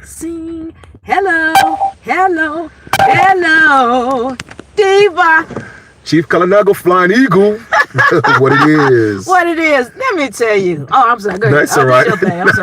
Sing hello, hello, hello, Diva. Chief Kalanago Flying Eagle. What it is. What it is? Let me tell you. Oh, I'm sorry. Go ahead. That's all right. I'm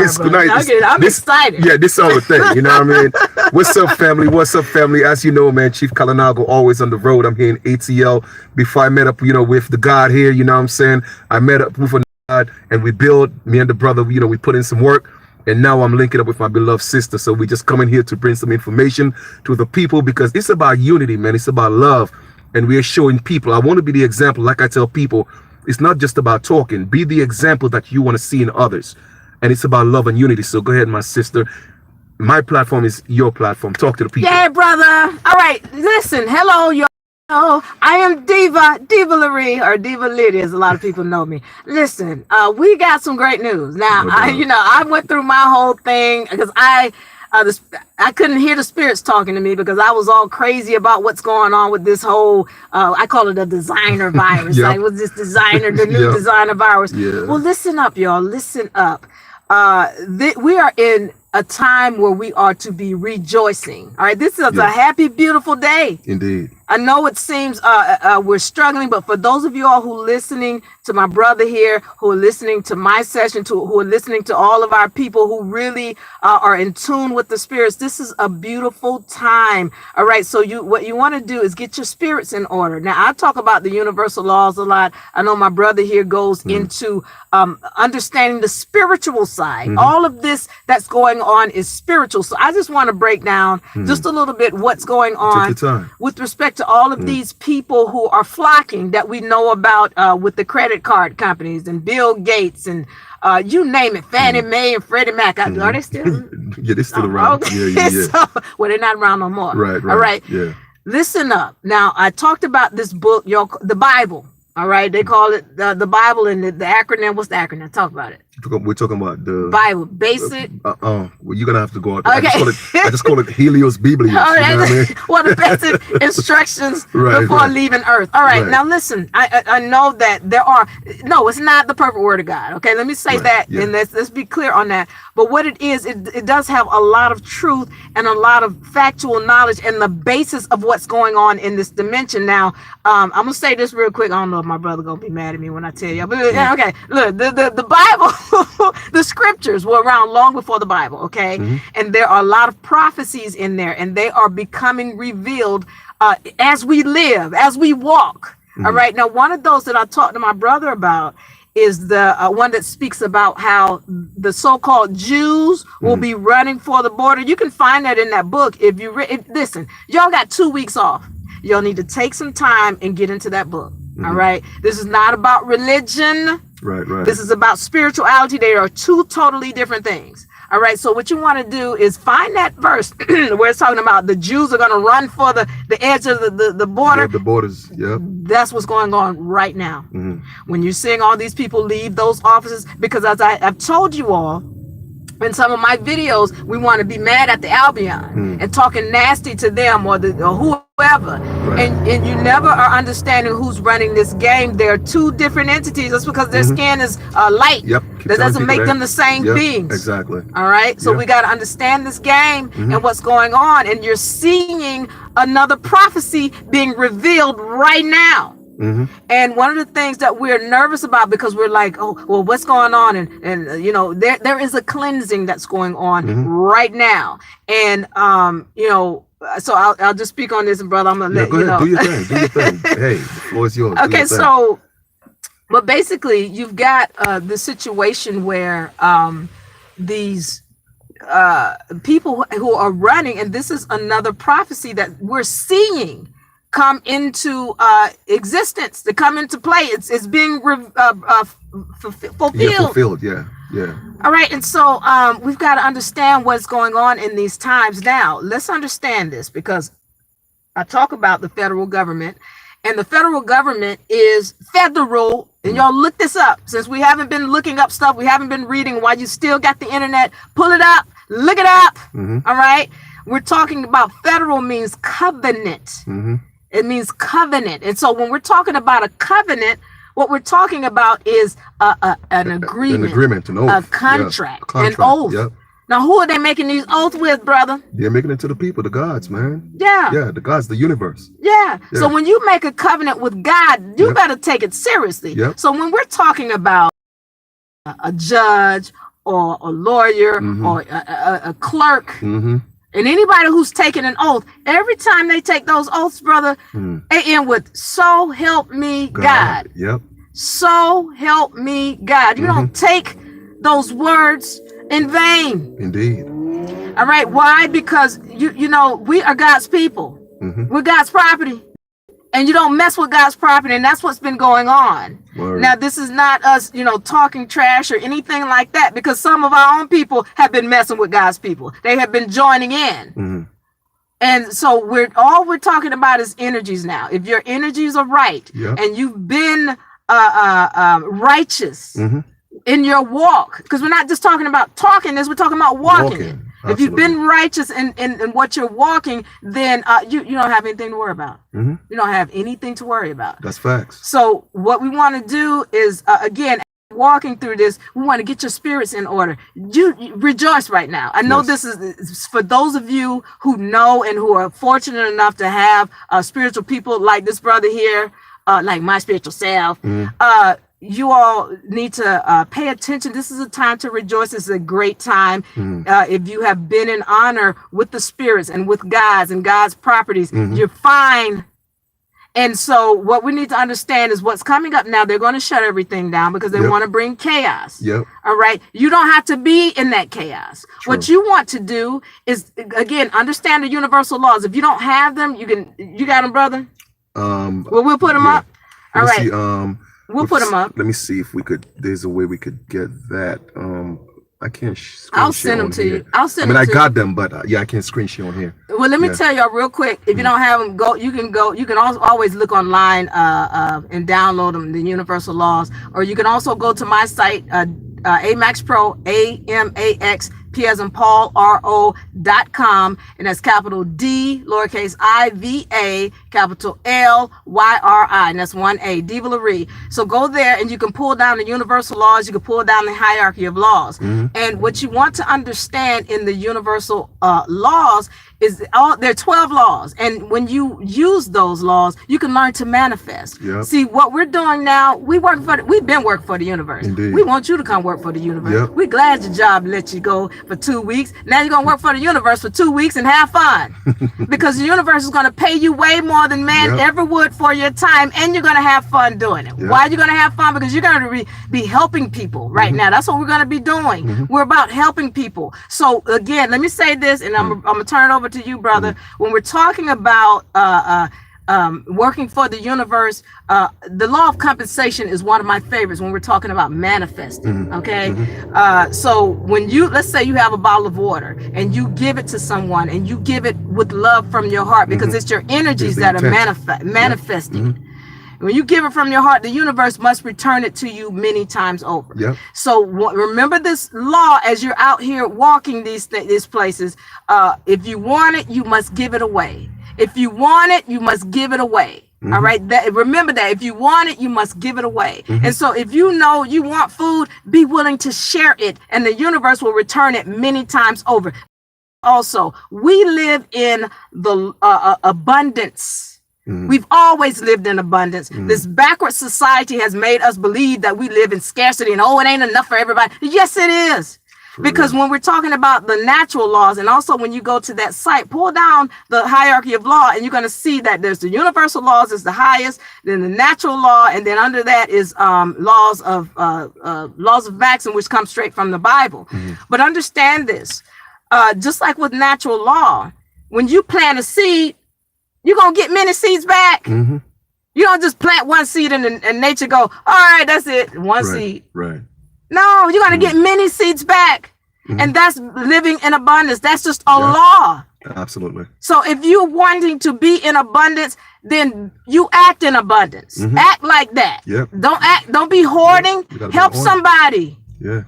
sorry, brother. I'm excited. Yeah, this is our thing. You know what I mean? What's up, family? What's up, family? As you know, man, Chief Kalanago always on the road. I'm here in ATL. Before I met up, with the God here, you know what I'm saying? I met up with a God and we build, me and the brother, we put in some work. And now I'm linking up with my beloved sister. So we just coming here to bring some information to the people because it's about unity, man. It's about love. And we are showing people. I want to be the example. Like I tell people, it's not just about talking. Be the example that you want to see in others. And it's about love and unity. So go ahead, my sister. My platform is your platform. Talk to the people. Yeah, brother. All right. Listen. Hello, y'all. I am Divaa Lyri, or Diva Lyri, as a lot of people know me. Listen, we got some great news. Now, I went through my whole thing because I couldn't hear the spirits talking to me because I was all crazy about what's going on with this whole, I call it a designer virus. Yep. Like, with this designer, the new designer virus. Yeah. Well, listen up, y'all. Listen up. We are in a time where we are to be rejoicing. All right. This is a happy, beautiful day. Indeed. I know it seems we're struggling, but for those of you all who are listening to my brother here, who are listening to my session, who are listening to all of our people who really are in tune with the spirits, this is a beautiful time. All right. So what you want to do is get your spirits in order. Now, I talk about the universal laws a lot. I know my brother here goes into understanding the spiritual side. All of this that's going on is spiritual. So I just want to break down just a little bit what's going on with respect to all of these people who are flocking that we know about with the credit card companies and Bill Gates and you name it, Fannie Mae and Freddie Mac. Are they still? Yeah, they're still around. Okay. Yeah. So, well, they're not around no more. Right. All right. Yeah. Listen up. Now, I talked about this book, the Bible. All right. They call it the Bible, and the acronym. What's the acronym? Talk about it. We're talking about the Bible, basic. Well, you're gonna have to go out. Okay. I just call it Helios Biblios. All right. You know what I mean? Well, the basic instructions before leaving Earth. All right. Now listen. I know that it's not the perfect word of God. Okay. Let me say that, and let's be clear on that. But what it is, it does have a lot of truth and a lot of factual knowledge and the basis of what's going on in this dimension. Now, I'm gonna say this real quick. I don't know if my brother gonna be mad at me when I tell you. But okay. Look, the Bible. The scriptures were around long before the Bible, okay? And there are a lot of prophecies in there, and they are becoming revealed as we live, as we walk. All right. Now, one of those that I talked to my brother about is the one that speaks about how the so-called Jews will be running for the border. You can find that in that book. Listen, y'all got 2 weeks off. Y'all need to take some time and get into that book. All right. This is not about religion. Right. This is about spirituality. They are two totally different things. All right. So what you want to do is find that verse where it's talking about the Jews are going to run for the edge of the border. Yeah, the borders. Yeah. That's what's going on right now. When you're seeing all these people leave those offices, because as I've told you all, in some of my videos, we want to be mad at the Albion and talking nasty to them or whoever. And you never are understanding who's running this game. There are two different entities. That's because their skin is light. Yep. That doesn't make them the same beings. Exactly. All right. So we got to understand this game and what's going on. And you're seeing another prophecy being revealed right now. And one of the things that we're nervous about, because we're like, oh, well, what's going on? And there is a cleansing that's going on right now. And, so I'll just speak on this, and brother, I'm going to let go you ahead, know. Do your thing. Hey, the floor is yours. Okay, so, but basically you've got the situation where these people who are running, and this is another prophecy that we're seeing come into existence, to come into play. It's being fulfilled. Yeah, fulfilled. Yeah. All right. And so we've got to understand what's going on in these times. Now, let's understand this, because I talk about the federal government, and the federal government is federal. And y'all look this up. Since we haven't been looking up stuff, we haven't been reading, while you still got the internet, pull it up, look it up. All right. We're talking about federal means covenant. It means covenant. And so when we're talking about a covenant, what we're talking about is an agreement, an oath, a contract, an oath. Yep. Now, who are they making these oaths with, brother? They're making it to the people, the gods, man. Yeah. Yeah, the gods, the universe. Yeah. So when you make a covenant with God, you better take it seriously. So when we're talking about a judge or a lawyer or a clerk, and anybody who's taking an oath, every time they take those oaths, brother, they end with "So help me God." Yep. So help me God. You don't take those words in vain. Indeed. All right. Why? Because you know we are God's people. We're God's property, and you don't mess with God's property, and that's what's been going on. Word. Now, this is not us, talking trash or anything like that, because some of our own people have been messing with God's people. They have been joining in. And so we're talking about is energies now. If your energies are right and you've been righteous in your walk, because we're not just talking about talking this, we're talking about walking it. If you've been righteous in what you're walking, then you don't have anything to worry about. You don't have anything to worry about. That's facts. So what we want to do is, again, walking through this, we want to get your spirits in order. You rejoice right now. I know this is for those of you who know and who are fortunate enough to have spiritual people like this brother here, like my spiritual self. You all need to pay attention. This is a time to rejoice. This is a great time. If you have been in honor with the spirits and with God's and God's properties, you're fine. And so what we need to understand is what's coming up now. They're going to shut everything down because they want to bring chaos. All right. You don't have to be in that chaos. True. What you want to do is, again, understand the universal laws. If you don't have them, you got them, brother? Well, we'll put them up. All right. See, we'll put them up. Let me see if we could. There's a way we could get that. I can't. I'll send them to you. I got them, but I can't screen share on here. Well, let me tell y'all real quick. If you don't have them, You can also always look online and download them, the universal laws, or you can also go to my site, Amax Pro, AMAX. P as in Paul, RO.com, and that's capital D, lowercase IVA, capital LYRI, and that's 1A, Lyri. So go there and you can pull down the universal laws, you can pull down the hierarchy of laws. And what you want to understand in the universal laws is there are 12 laws, and when you use those laws, you can learn to manifest. See, what we're doing now, we've been working for the universe. Indeed. We want you to come work for the universe. We're glad your job let you go for 2 weeks. Now you're gonna work for the universe for 2 weeks and have fun, because the universe is gonna pay you way more than man ever would for your time, and you're gonna have fun doing it. Why are you gonna have fun? Because you're gonna be helping people right now. That's what we're gonna be doing. We're about helping people. So again, let me say this, and I'm gonna turn it over to you, brother. When we're talking about working for the universe, the law of compensation is one of my favorites when we're talking about manifesting. Okay. So when let's say you have a bottle of water and you give it to someone, and you give it with love from your heart, because it's your energies that are manifesting. When you give it from your heart, the universe must return it to you many times over. So remember this law as you're out here walking these places. If you want it, you must give it away. If you want it, you must give it away. All right. Remember that if you want it, you must give it away. And so if you know you want food, be willing to share it, and the universe will return it many times over. Also, we live in the abundance. We've always lived in abundance. This backward society has made us believe that we live in scarcity and it ain't enough for everybody. Yes, it is. Because when we're talking about the natural laws, and also when you go to that site, pull down the hierarchy of law, and you're going to see that there's the universal laws is the highest, then the natural law, and then under that is laws of maxim, which come straight from the Bible. But understand this, just like with natural law, when you plant a seed, you're going to get many seeds back. You don't just plant one seed and nature go, all right, that's it, one seed. No, you're going to get many seeds back. And that's living in abundance. That's just a law. Absolutely. So if you're wanting to be in abundance, then you act in abundance. Act like that. Don't be hoarding. Help somebody.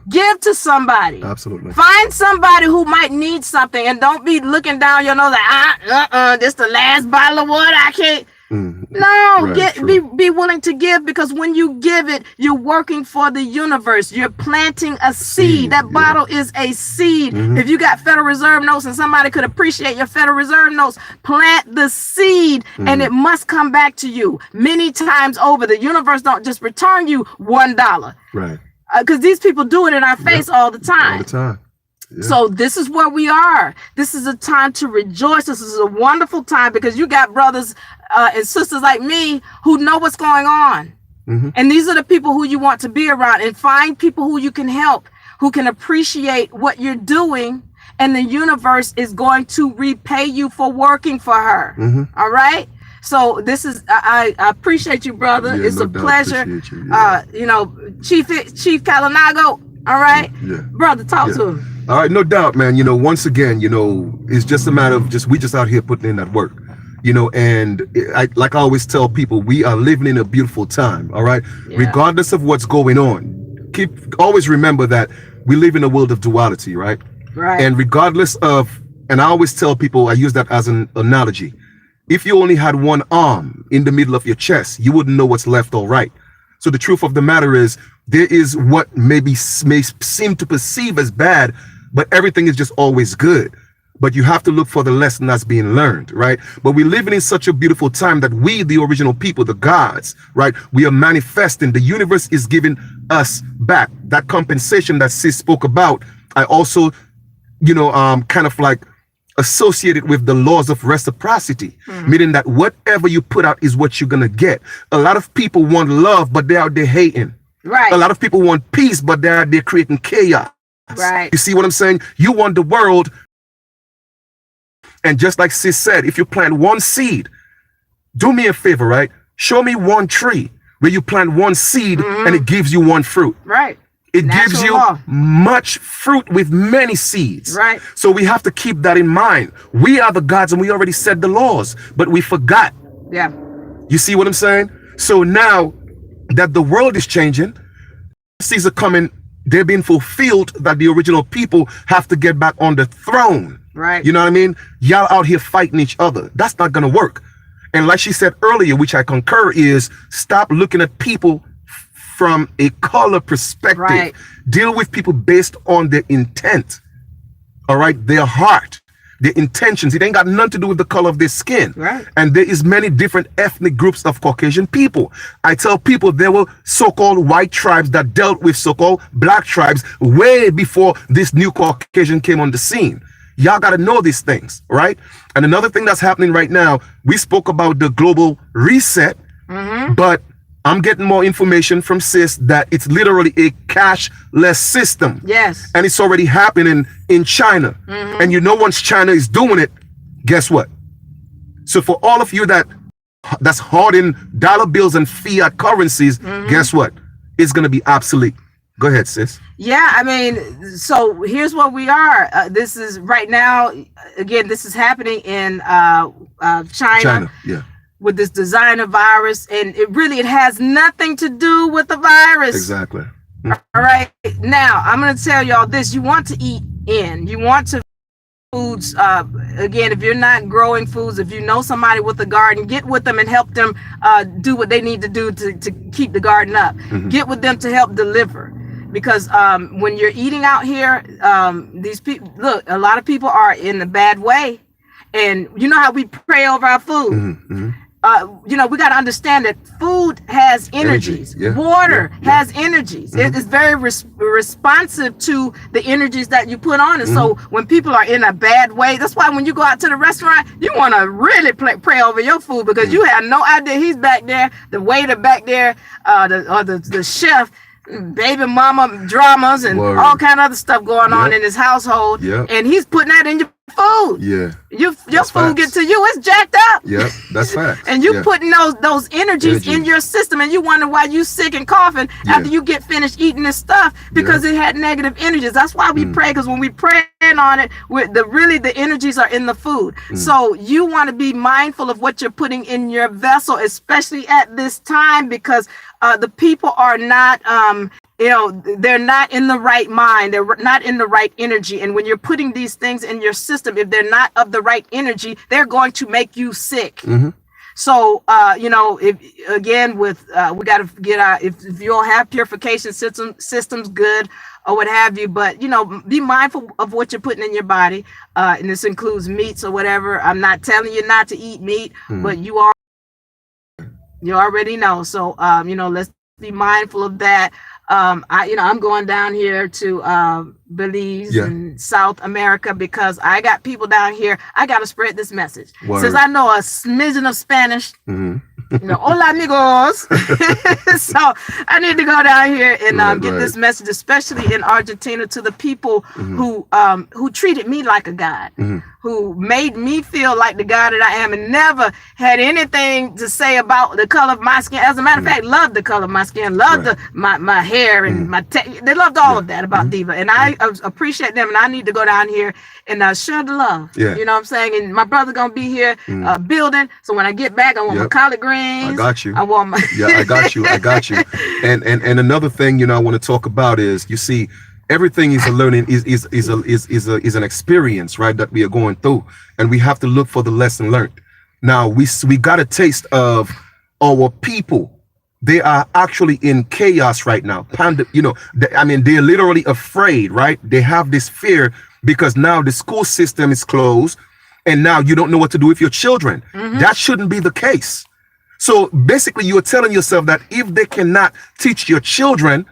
Give to somebody. Absolutely. Find somebody who might need something, and don't be looking down your nose like, this the last bottle of water. I can't. No, be willing to give, because when you give it, you're working for the universe. You're planting a seed. That bottle is a seed. If you got Federal Reserve notes and somebody could appreciate your Federal Reserve notes, plant the seed and it must come back to you many times over. The universe don't just return you $1. Right. Because these people do it in our face all the time. All the time. Yeah. So this is where we are. This is a time to rejoice. This is a wonderful time because you got brothers and sisters like me who know what's going on. And these are the people who you want to be around, and find people who you can help, who can appreciate what you're doing. And the universe is going to repay you for working for her. All right. So this is, I appreciate you, brother. Yeah, it's a pleasure. You, you know, Chief Calinago. All right. Brother, talk to him. All right, no doubt, man. You know, once again, you know, it's just a matter of we just out here putting in that work, you know, and like I always tell people, we are living in a beautiful time. All right. Regardless of what's going on, always remember that we live in a world of duality, right? Right. And regardless of, and I always tell people, I use that as an analogy. If you only had one arm in the middle of your chest, you wouldn't know what's left or right. So the truth of the matter is, there is what may seem to perceive as bad, but everything is just always good. But you have to look for the lesson that's being learned, right? But we're living in such a beautiful time that we, the original people, the gods, right? We are manifesting. The universe is giving us back that compensation that Sis spoke about. I also, you know, kind of like associated with the laws of reciprocity, meaning that whatever you put out is what you're gonna get. A lot of people want love, but they're out there hating. Right. A lot of people want peace, but they're out there creating chaos. Right. You see what I'm saying? You want the world, and just like Sis said, if you plant one seed, do me a favor, right? Show me one tree where you plant one seed and it gives you one fruit. Right. It gives you much fruit with many seeds. Right. So we have to keep that in mind. We are the gods and we already said the laws, but we forgot. Yeah. You see what I'm saying? So now that the world is changing, prophecies are coming, they're being fulfilled, that the original people have to get back on the throne. Right. You know what I mean? Y'all out here fighting each other. That's not going to work. And like she said earlier, which I concur, is stop looking at people from a color perspective. Right. Deal with people based on their intent. All right? Their heart, their intentions. It ain't got nothing to do with the color of their skin. Right. And there is many different ethnic groups of Caucasian people. I tell people there were so-called white tribes that dealt with so-called black tribes way before this new Caucasian came on the scene. Y'all got to know these things, right? And another thing that's happening right now, we spoke about the global reset, but I'm getting more information from Sis that it's literally a cashless system. Yes. And it's already happening in China. And you know, once China is doing it, guess what? So for all of you that's hoarding dollar bills and fiat currencies, guess what? It's going to be obsolete. Go ahead, Sis. Yeah, I mean, so here's what we are. This is right now, again, this is happening in China. Yeah. With this designer virus, and it has nothing to do with the virus. Exactly. All right. Now, I'm going to tell y'all this. You want to eat in. You want to foods. Again, if you're not growing foods, if you know somebody with a garden, get with them and help them do what they need to do to keep the garden up. Get with them to help deliver. Because when you're eating out here, these people, look, a lot of people are in a bad way. And you know how we pray over our food. You know, we got to understand that food has energies. Water has energies. It is very responsive to the energies that you put on it. So when people are in a bad way, that's why when you go out to the restaurant, you want to really pray over your food, because you have no idea he's back there, the waiter back there, the chef, baby mama dramas and all kind of other stuff going on in his household. And he's putting that in your food. Your food gets to you, it's jacked up. That's fact. And you putting those energies in your system, and you wonder why you sick and coughing after you get finished eating this stuff, because it had negative energies. That's why we pray, because when we pray on it, the energies are in the food. So you want to be mindful of what you're putting in your vessel, especially at this time, because the people are not they're not in the right mind, they're not in the right energy. And when you're putting these things in your system, if they're not of the right energy, they're going to make you sick. So, you know, if again, with we got to get our, if you don't have purification systems, good, or what have you, but, you know, be mindful of what you're putting in your body. And this includes meats or whatever. I'm not telling you not to eat meat, but you already know. So, you know, let's be mindful of that. I'm going down here to Belize and South America because I got people down here. I got to spread this message. Since I know a smidgen of Spanish, you know, hola amigos. So I need to go down here and get this message, especially in Argentina, to the people who treated me like a god, who made me feel like the god that I am, and never had anything to say about the color of my skin. As a matter of fact, loved the color of my skin, loved my hair and they loved all of that about Divaa, and I appreciate them. And I need to go down here and share the love. You know what I'm saying? And my brother gonna be here building. So when I get back, I want my collard greens. I got you. I want my I got you. And another thing, you know, I want to talk about is, you see, everything is a learning, is an experience, right, that we are going through, and we have to look for the lesson learned. Now we got a taste of our people. They are actually in chaos right now. You know, they're literally afraid, right? They have this fear because now the school system is closed, and now you don't know what to do with your children. That shouldn't be the case. So basically, you're telling yourself that if they cannot teach your children,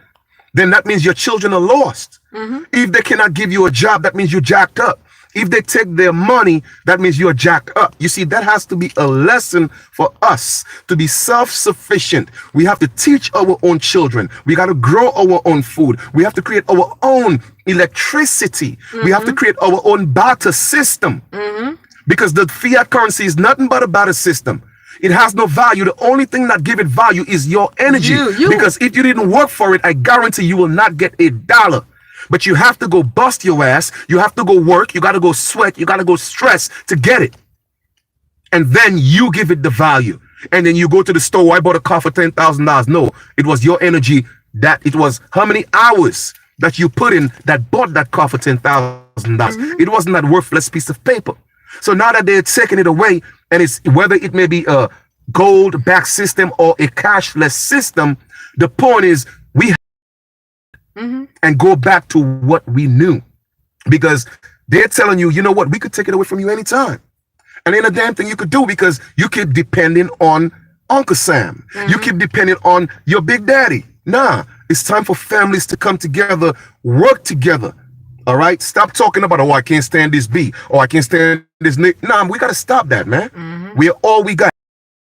then that means your children are lost. If they cannot give you a job, that means you're jacked up. If they take their money, that means you're jacked up. You see, that has to be a lesson for us to be self-sufficient. We have to teach our own children. We got to grow our own food. We have to create our own electricity. We have to create our own barter system. Because the fiat currency is nothing but a barter system. It has no value. The only thing that give it value is your energy. Because if you didn't work for it, I guarantee you will not get $1. But you have to go bust your ass. You have to go work. You got to go sweat. You got to go stress to get it. And then you give it the value. And then you go to the store. I bought a car for $10,000. No, it was your energy. That it was how many hours that you put in that bought that car for $10,000. It wasn't that worthless piece of paper. So now that they're taking it away, and it's whether it may be a gold back system or a cashless system, the point is we and go back to what we knew, because they're telling you, you know what, we could take it away from you anytime, and ain't a damn thing you could do, because you keep depending on Uncle Sam. You keep depending on your big daddy. Nah, it's time for families to come together, work together. All right, stop talking about, oh, I can't stand this beat, or I can't stand this. Nah, we got to stop that, man. We are all we got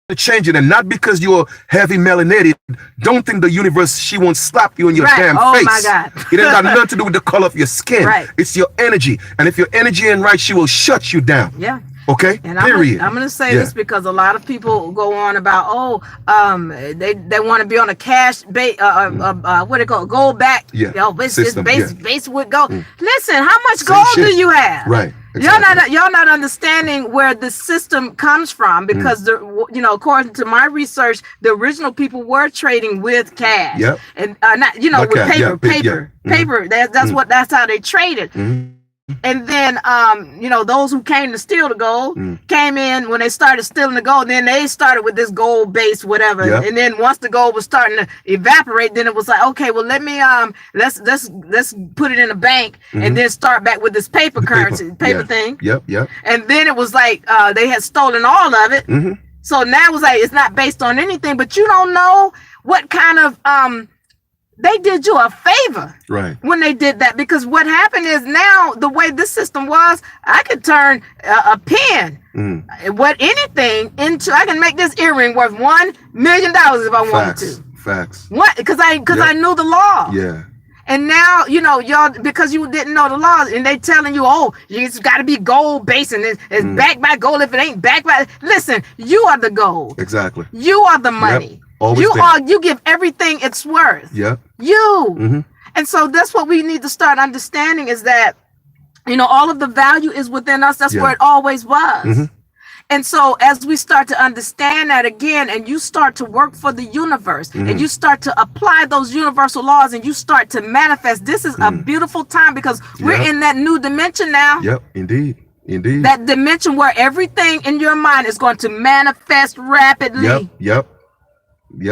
to change it. And not because you're heavy melanated, don't think the universe, she won't slap you in your damn face. My God. It ain't got nothing to do with the color of your skin. It's your energy. And if your energy ain't right, she will shut you down. Okay. And period. I'm gonna say this because a lot of people go on about, they want to be on a cash base, what they call gold back, base with gold. Listen, how much gold do you have? Right. Exactly. Y'all not understanding where the system comes from, because according to my research, the original people were trading with cash. And not with paper. That's how they traded. And then, those who came to steal the gold came in when they started stealing the gold. Then they started with this gold base, whatever. And then once the gold was starting to evaporate, then it was like, okay, well, let me let's put it in a bank and then start back with this paper currency, thing. And then it was like they had stolen all of it. So now it was like it's not based on anything, but you don't know what kind of they did you a favor when they did that, because what happened is now the way this system was, I could turn a pen, I can make this earring worth $1 million if I wanted to. Facts. What? Because I knew the law. And now, y'all, because you didn't know the laws, and they telling you, oh, it's got to be gold based, and it's backed by gold. If it ain't backed by, listen, you are the gold. Exactly. You are the money. You give everything it's worth. And so that's what we need to start understanding, is that all of the value is within us. That's where it always was. And so as we start to understand that again, and you start to work for the universe, and you start to apply those universal laws, and you start to manifest, this is a beautiful time, because we're in that new dimension now. Indeed. Indeed. That dimension where everything in your mind is going to manifest rapidly. Yep.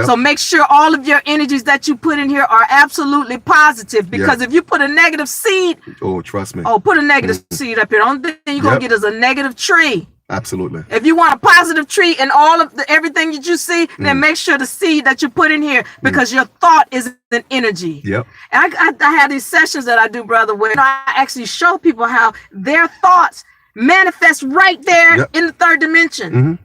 So make sure all of your energies that you put in here are absolutely positive, because if you put a negative seed, trust me. Put a negative seed up here. The only thing you're gonna get is a negative tree. Absolutely. If you want a positive tree in all of everything that you see, then make sure the seed that you put in here, because your thought is an energy. Yep. And I have these sessions that I do, brother, where I actually show people how their thoughts manifest right there in the third dimension.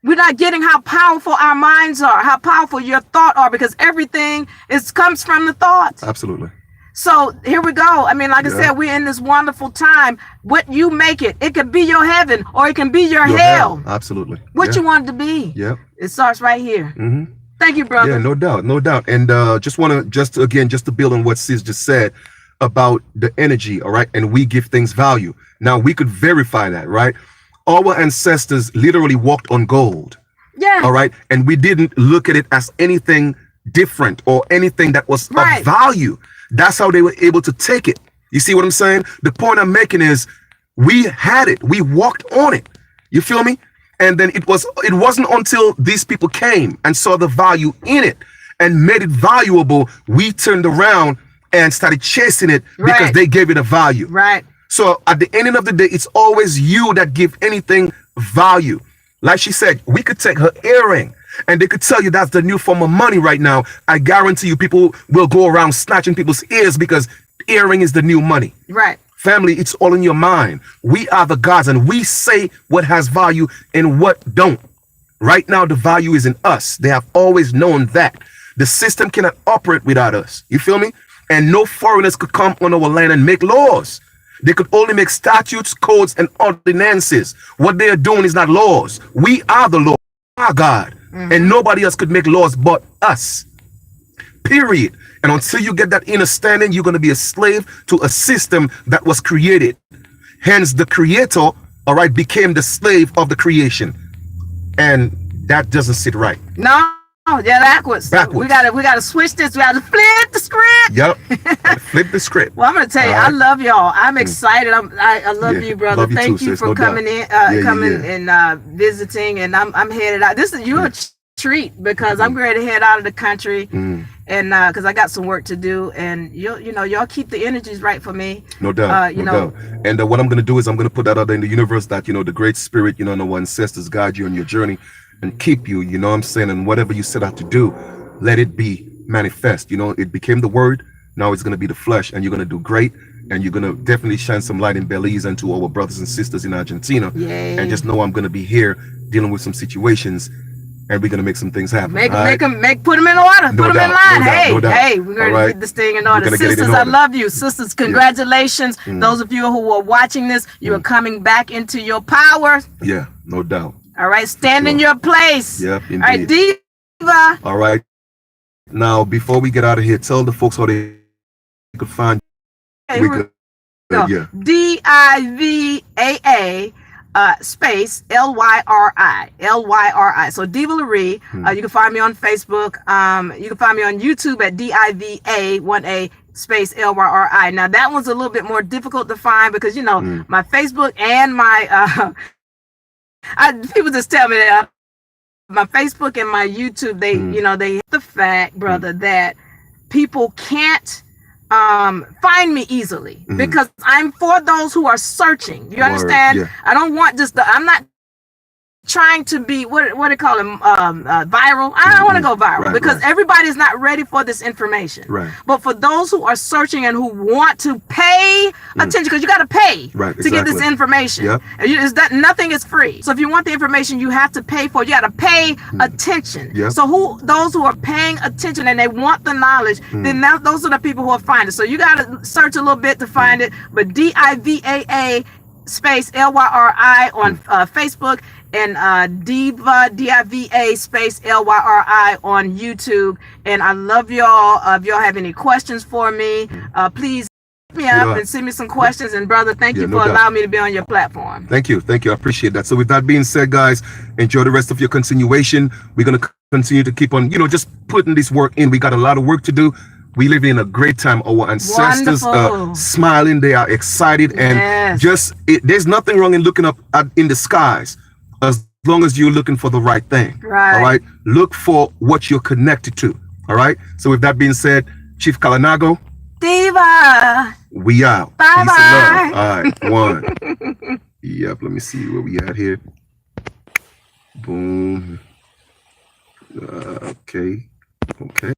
We're not getting how powerful our minds are, how powerful your thought are, because everything comes from the thoughts. Absolutely. So here we go. I mean, like I said, we're in this wonderful time. What you make it, it could be your heaven or it can be your hell. Absolutely. What you want it to be. Yep. It starts right here. Thank you, brother. Yeah, no doubt. And just to build on what Sis just said about the energy, all right? And we give things value. Now we could verify that, right? Our ancestors literally walked on gold. Yeah. All right. And we didn't look at it as anything different or anything that was of value. That's how they were able to take it. You see what I'm saying? The point I'm making is we had it. We walked on it. You feel me? And then it wasn't until these people came and saw the value in it and made it valuable, we turned around and started chasing it because they gave it a value. Right. So at the ending of the day, it's always you that give anything value. Like she said, we could take her earring and they could tell you that's the new form of money right now. I guarantee you people will go around snatching people's ears because earring is the new money. Right. Family, it's all in your mind. We are the gods and we say what has value and what don't. Right now, the value is in us. They have always known that. The system cannot operate without us. You feel me? And no foreigners could come on our land and make laws. They could only make statutes, codes, and ordinances. What they are doing is not laws. We are the law, our God. And nobody else could make laws but us. Period. And until you get that understanding, you're going to be a slave to a system that was created. Hence, the creator, all right, became the slave of the creation. And that doesn't sit right. No. Oh, yeah, backwards. We gotta switch this. We gotta flip the script. Yep. Flip the script. Well, I'm gonna tell you, I love y'all. I'm excited. I love you, brother. Love you Thank too, you sis, for no coming doubt. and visiting. And I'm headed out. This is a treat because I'm ready to head out of the country, and because I got some work to do. And y'all keep the energies right for me. No doubt. No doubt. And what I'm gonna do is I'm gonna put that out there in the universe that the Great Spirit, and our ancestors guide you on your journey and keep you, you know what I'm saying, and whatever you set out to do, let it be manifest. It became the word, now it's going to be the flesh, and you're going to do great, and you're going to definitely shine some light in Belize and to our brothers and sisters in Argentina. Yay. And just know I'm going to be here dealing with some situations, and we're going to make some things happen. Put them in order. Put them in line. Hey, we're going to get this thing in order. Sisters, I love you. Sisters, congratulations. Those of you who are watching this, you are coming back into your power. Yeah, no doubt. All right, stand in your place. Yep, indeed. All right, Diva. All right. Now, before we get out of here, tell the folks how they could find you. Divaa space Lyri. So Diva Lyri. You can find me on Facebook. You can find me on YouTube at Diva1A space Lyri. Now that one's a little bit more difficult to find because my Facebook and my people just tell me that my Facebook and my YouTube, they the fact, brother, that people can't find me easily because I'm for those who are searching. You understand? Yeah. I don't want I'm not trying to be what do call them viral. I don't want to go viral because everybody's not ready for this information. Right. But for those who are searching and who want to pay attention, because you got to pay to get this information. Yep. Nothing is free. So if you want the information, you have to pay for it. You got to pay attention. Yep. So those who are paying attention and they want the knowledge, then those are the people who will find it. So you got to search a little bit to find it. But Divaa space Lyri on Facebook. And Diva Diva space Lyri on YouTube. And I love y'all. If y'all have any questions for me, please hit me up and send me some questions. And brother, thank you for allowing me to be on your platform. Thank you. I appreciate that. So with that being said, guys, enjoy the rest of your continuation. We're gonna continue to keep on, just putting this work in. We got a lot of work to do. We live in a great time. Our ancestors are smiling. They are excited. And there's nothing wrong in looking up in the skies as long as you're looking for the right thing. Right. All right. Look for what you're connected to. All right. So with that being said, Chief Kalinago, Divaa, we out. Bye Peace bye. and love. All right. One. Yep. Let me see where we at here. Boom. Okay. Okay.